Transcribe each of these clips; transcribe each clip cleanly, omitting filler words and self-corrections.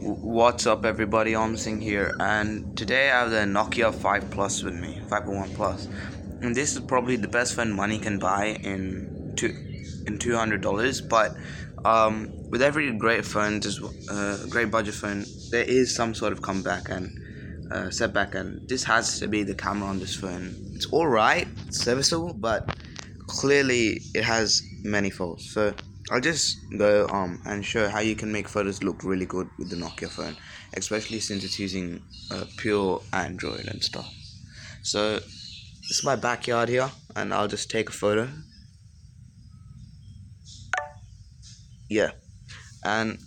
What's up, everybody? Omsing here, and today I have the Nokia 5 Plus with me, 501 Plus, and this is probably the best phone money can buy in $200. But with every great phone, just great budget phone, there is some sort of comeback and setback, and this has to be the camera on this phone. It's all right, it's serviceable, but clearly it has many faults. So I'll just go and show how you can make photos look really good with the Nokia phone, especially since it's using pure Android and stuff. So this is my backyard here, and I'll just take a photo. Yeah, and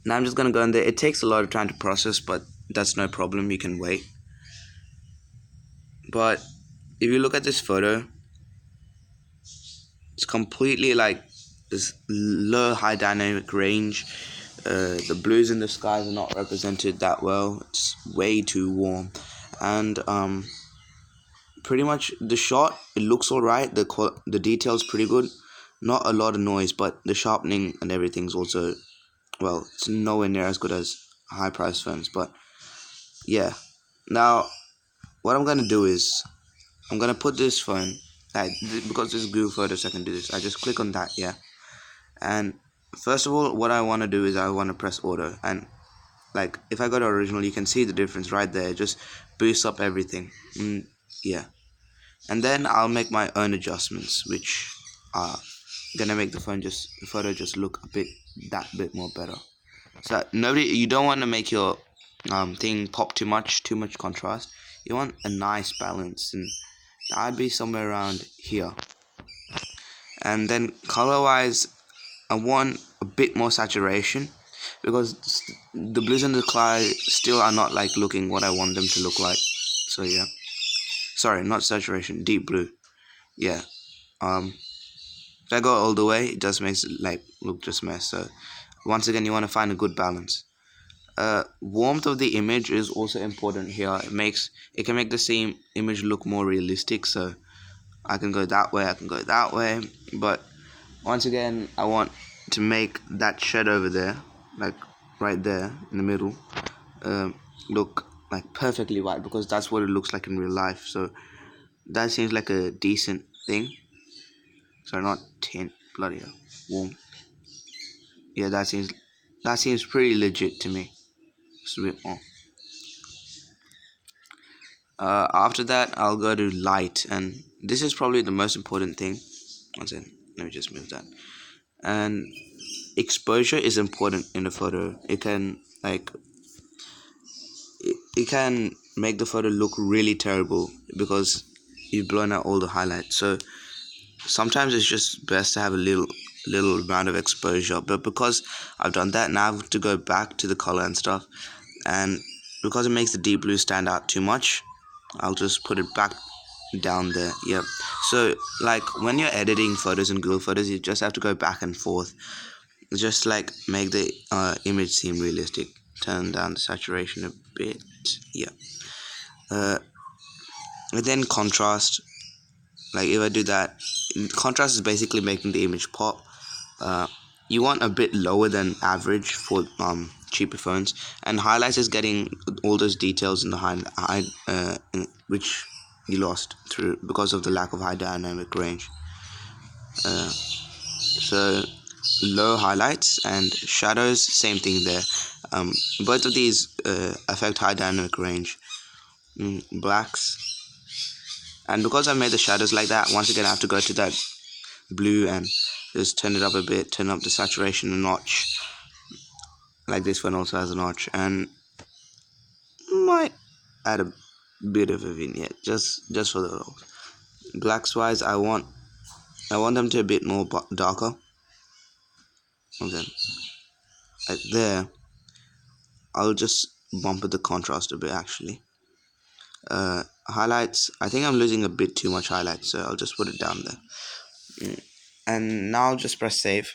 now I'm just gonna go in there. It takes a lot of time to process, but that's no problem. You can wait. But if you look at this photo, it's completely like this low high dynamic range. The blues in the skies are not represented that well. It's way too warm, and pretty much the shot, it looks all right. The details pretty good. Not a lot of noise, but the sharpening and everything's also, well, it's nowhere near as good as high price phones. But yeah, now what I'm gonna do is I'm gonna put this phone, like, because this is Google Photos, I can do this. I just click on that, yeah. And first of all, what I want to do is I want to press auto, and like if I go to original, you can see the difference right there. Just boosts up everything. Yeah, and then I'll make my own adjustments, which are gonna make the photo just look a bit more better. So you don't want to make your thing pop too much contrast. You want a nice balance, and I'd be somewhere around here. And then color wise, I want a bit more saturation, because the blues in the sky still are not like looking what I want them to look like. So yeah, sorry, not saturation, deep blue. Yeah. If I go all the way, it just makes it like look just mess. So once again, you want to find a good balance. Warmth of the image is also important here. It can make the same image look more realistic. So I can go that way, I can go that way, but once again, I want to make that shed over there, like right there in the middle, look like perfectly white, because that's what it looks like in real life. So that seems like a decent thing. Sorry, not tint, bloody hell, warm. Yeah, that seems pretty legit to me. Just a bit more. After that, I'll go to light, and this is probably the most important thing. One second, let me just move that. And exposure is important in a photo. It can make the photo look really terrible because you've blown out all the highlights. So sometimes it's just best to have a little amount of exposure. But because I've done that, now I have to go back to the color and stuff, and because it makes the deep blue stand out too much, I'll just put it back down there. Yep. So like when you're editing photos in Google Photos, you just have to go back and forth, just like make the image seem realistic. Turn down the saturation a bit. Yeah. And then contrast, like if I do that, contrast is basically making the image pop. You want a bit lower than average for cheaper phones, and highlights is getting all those details in the which you lost through because of the lack of high dynamic range. So low highlights and shadows, same thing there. Both of these affect high dynamic range. Blacks, and because I made the shadows like that, once again I have to go to that blue and just turn it up a bit, turn up the saturation a notch. Like this one also has a notch, and might add a bit of a vignette just for the rolls. Blacks wise, I want them to be a bit more darker. Okay, like there, I'll just bump up the contrast a bit actually. Highlights, I think I'm losing a bit too much highlights, so I'll just put it down there. And now I'll just press save,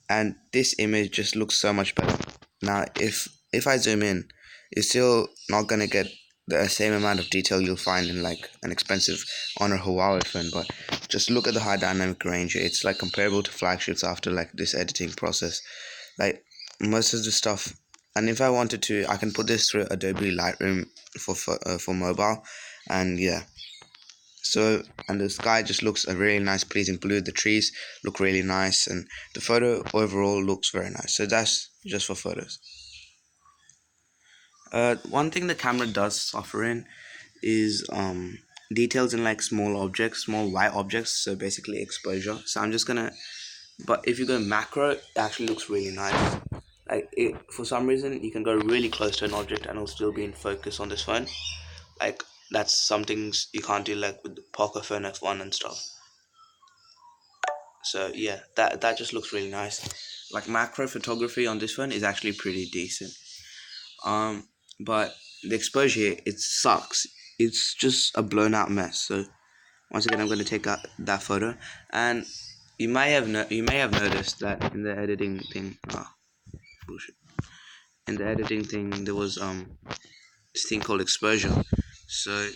and this image just looks so much better. Now if I zoom in, you're still not gonna get the same amount of detail you'll find in like an expensive Honor Huawei phone, but just look at the high dynamic range. It's like comparable to flagships after like this editing process. Like most of the stuff, and if I wanted to, I can put this through Adobe Lightroom for mobile, and yeah. So, and the sky just looks a really nice, pleasing blue. The trees look really nice, and the photo overall looks very nice. So that's just for photos. One thing the camera does suffer in is details in like small objects, small white objects. So basically exposure. So I'm just gonna. But if you go macro, it actually looks really nice. Like it, for some reason, you can go really close to an object and it'll still be in focus on this phone. Like that's some things you can't do like with the Poco Phone F1 and stuff. So yeah, that just looks really nice. Like macro photography on this phone is actually pretty decent. But the exposure here, it sucks. It's just a blown out mess. So once again, I'm going to take out that photo, and you may have noticed that in the editing thing, bullshit. In the editing thing, there was this thing called exposure. So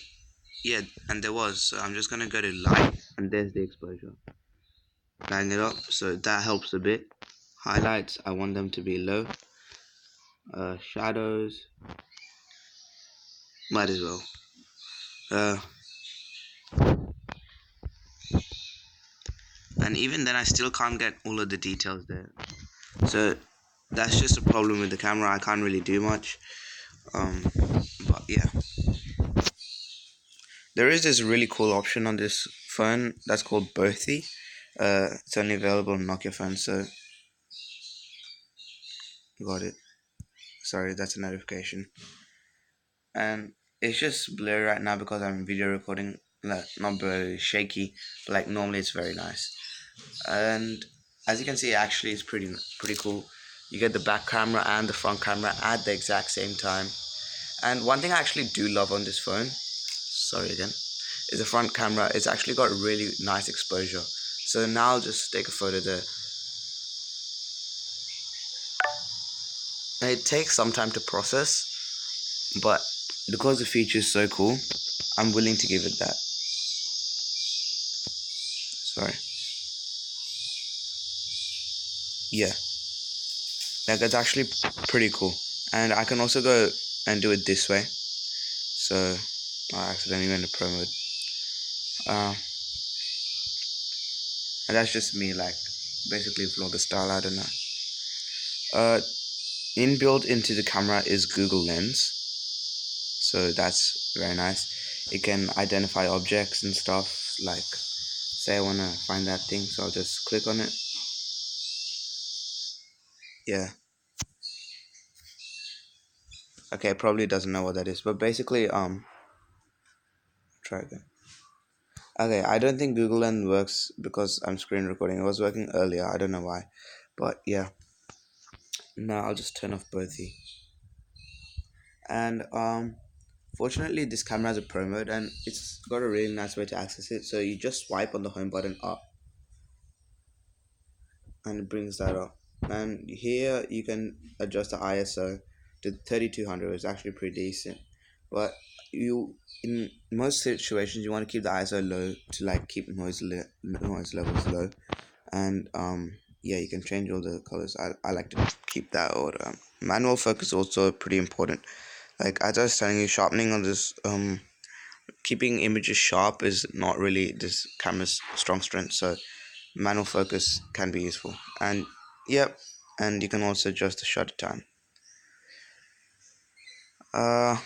yeah, and there was. So I'm just gonna go to light, and there's the exposure. Line it up, so that helps a bit. Highlights, I want them to be low. Shadows, might as well. Uh, and even then, I still can't get all of the details there. So that's just a problem with the camera. I can't really do much. But yeah, there is this really cool option on this phone that's called Birthy. It's only available on Nokia phones, so got it. Sorry, that's a notification. And it's just blurry right now because I'm video recording. Like, not blurry, shaky. But like normally, it's very nice. And as you can see, actually, it's pretty cool. You get the back camera and the front camera at the exact same time. And one thing I actually do love on this phone, sorry again, is the front camera. It's actually got really nice exposure. So now I'll just take a photo there. And it takes some time to process, but because the feature is so cool, I'm willing to give it that. Sorry. Yeah, like it's actually pretty cool. And I can also go and do it this way. So I accidentally went to pro mode. Uh, and that's just me, like basically vlogger style. I don't know. Inbuilt into the camera is Google Lens, so that's very nice. It can identify objects and stuff. Like, say I wanna find that thing, so I'll just click on it. Yeah. Okay, it probably doesn't know what that is, but basically, try again. Okay, I don't think Google Lens works because I'm screen recording. It was working earlier. I don't know why, but yeah. Now I'll just turn off Birthy. And fortunately, this camera has a pro mode, and it's got a really nice way to access it. So you just swipe on the home button up, and it brings that up. And here you can adjust the ISO to 3200. It's actually pretty decent, but you in most situations you want to keep the ISO low to like keep noise levels low. And yeah, you can change all the colors. I like to keep that order. Manual focus is also pretty important. Like as I was telling you, sharpening on this keeping images sharp is not really this camera's strong strength. So manual focus can be useful. And yep, and you can also adjust the shutter time. uh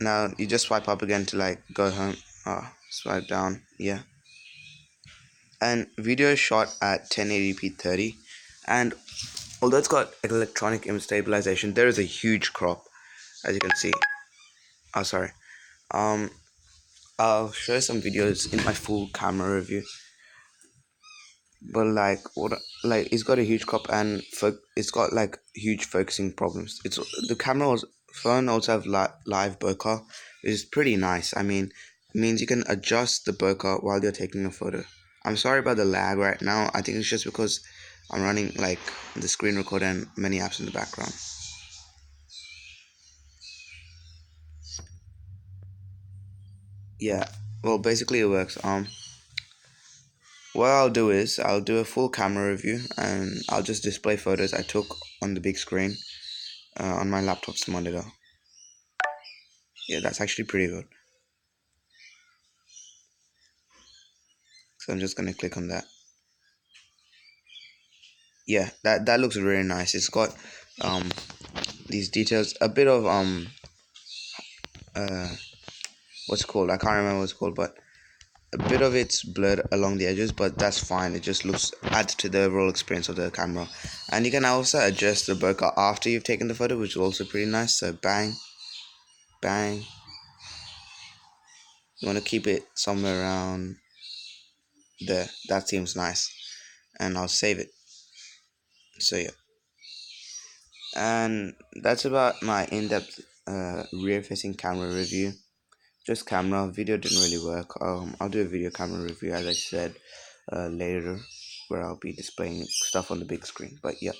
Now you just swipe up again to like go home. Swipe down, yeah. And video is shot at 1080p 30, and although it's got electronic image stabilization, there is a huge crop, as you can see. Oh, sorry. um I'll show some videos in my full camera review. But like what, like it's got a huge crop, and it's got like huge focusing problems. It's the camera phone also have live bokeh, which is pretty nice. I mean, it means you can adjust the bokeh while you're taking a photo. I'm sorry about the lag right now. I think it's just because I'm running like the screen recorder and many apps in the background. Yeah, Well, basically it works. What I'll do is I'll do a full camera review, and I'll just display photos I took on the big screen on my laptop's monitor. Yeah, that's actually pretty good. So I'm just gonna click on that. Yeah, that looks really nice. It's got um these details, a bit of uh what's it called? I can't remember what it's called, but a bit of it's blurred along the edges, but that's fine. It just looks adds to the overall experience of the camera. And you can also adjust the bokeh after you've taken the photo, which is also pretty nice. So bang, bang. You want to keep it somewhere around there. That seems nice. And I'll save it. So yeah. And that's about my in-depth rear-facing camera review. Just camera. Video didn't really work. I'll do a video camera review, as I said, later, where I'll be displaying stuff on the big screen. But yeah.